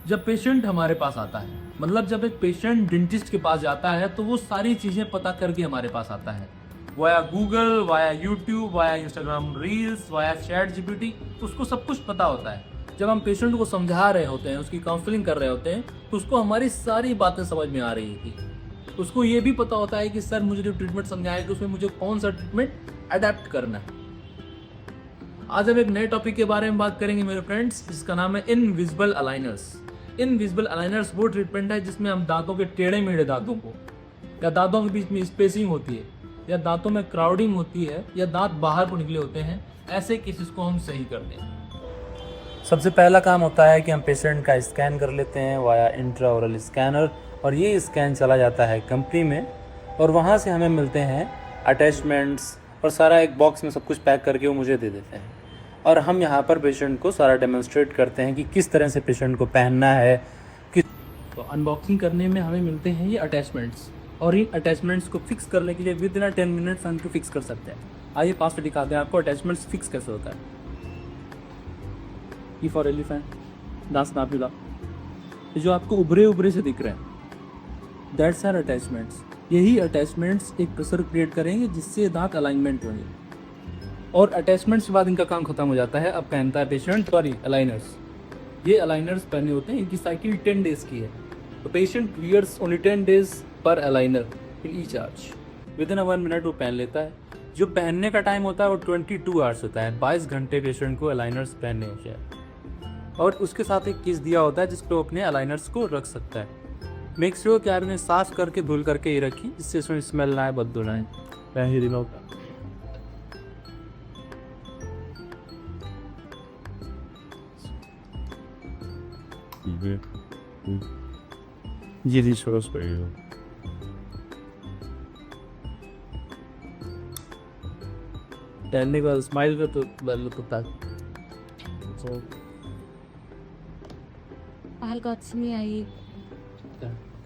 जब पेशेंट हमारे पास आता है, मतलब जब एक पेशेंट डेंटिस्ट के पास जाता है तो वो सारी चीज़ें पता करके हमारे पास आता है, via Google, via YouTube, via Instagram reels, via chat GPT, तो उसको सब कुछ पता होता है। जब हम पेशेंट को समझा रहे होते हैं, उसकी काउंसलिंग कर रहे होते हैं, तो उसको हमारी सारी बातें समझ में आ रही थी। उसको ये भी पता होता है कि सर मुझे जो ट्रीटमेंट समझाया कि उसमें मुझे कौन सा ट्रीटमेंट अडेप्ट करना है। आज हम एक नए टॉपिक के बारे में बात करेंगे मेरे फ्रेंड्स, जिसका नाम है इनविजिबल अलाइनर्स। इनविजिबल अलाइनर्स वो ट्रीटमेंट है जिसमें हम दांतों के टेढ़े मेढ़े दांतों को, या दांतों के बीच में स्पेसिंग होती है, या दांतों में क्राउडिंग होती है, या दांत बाहर को निकले होते हैं, ऐसे केसेस को हम सही करते हैं। सबसे पहला काम होता है कि हम पेशेंट का स्कैन कर लेते हैं वाया इंट्राओरल स्कैनर, और ये स्कैन चला जाता है कंपनी में, और वहाँ से हमें मिलते हैं अटैचमेंट्स, और सारा एक बॉक्स में सब कुछ पैक करके वो मुझे दे देते हैं। और हम यहाँ पर पेशेंट को सारा डेमोन्स्ट्रेट करते हैं कि किस तरह से पेशेंट को पहनना है। कि तो अनबॉक्सिंग करने में हमें मिलते हैं ये अटैचमेंट्स, और इन अटैचमेंट्स को फिक्स करने के लिए विद इन 10 मिनट्स हम इनको फिक्स कर सकते हैं। आइए पास से दिखाते हैं आपको अटैचमेंट्स फिक्स कैसे होता है। ई फॉर एलिफेंट, दांत नापिला, ये जो आपको उभरे उभरे से दिख रहे हैं, दैट्स आर अटैचमेंट्स। यही अटैचमेंट्स एक प्रेशर क्रिएट करेंगे जिससे दांत अलाइनमेंट होंगे, और अटैचमेंट्स के बाद इनका काम खत्म हो जाता है। अब पहनता है पेशेंट अलाइनर्स। ये अलाइनर्स पहने होते हैं, इनकी साइकिल 10 डेज की है, तो पेशेंट वियर्स ओनली 10 डेज पर aligner in each arch. With in 1 minute वो पहन लेता है। जो पहनने का टाइम होता है वो 22 आवर्स होता है, 22 घंटे पेशेंट को अलाइनर्स पहनने होते हैं। और उसके साथ एक केस दिया होता है जिसपे वो अपने अलाइनर्स को रख सकता है। मेक श्योर कि आपने साफ करके धुल करके ही रखी, जिससे इसमें स्मेल ना आए, बदबू ना आए। मैं ही दिनों का ये दी छोड़ पड़ेगा। पहनने के बाद स्माइल कर तो कुत्ता। I'll got me.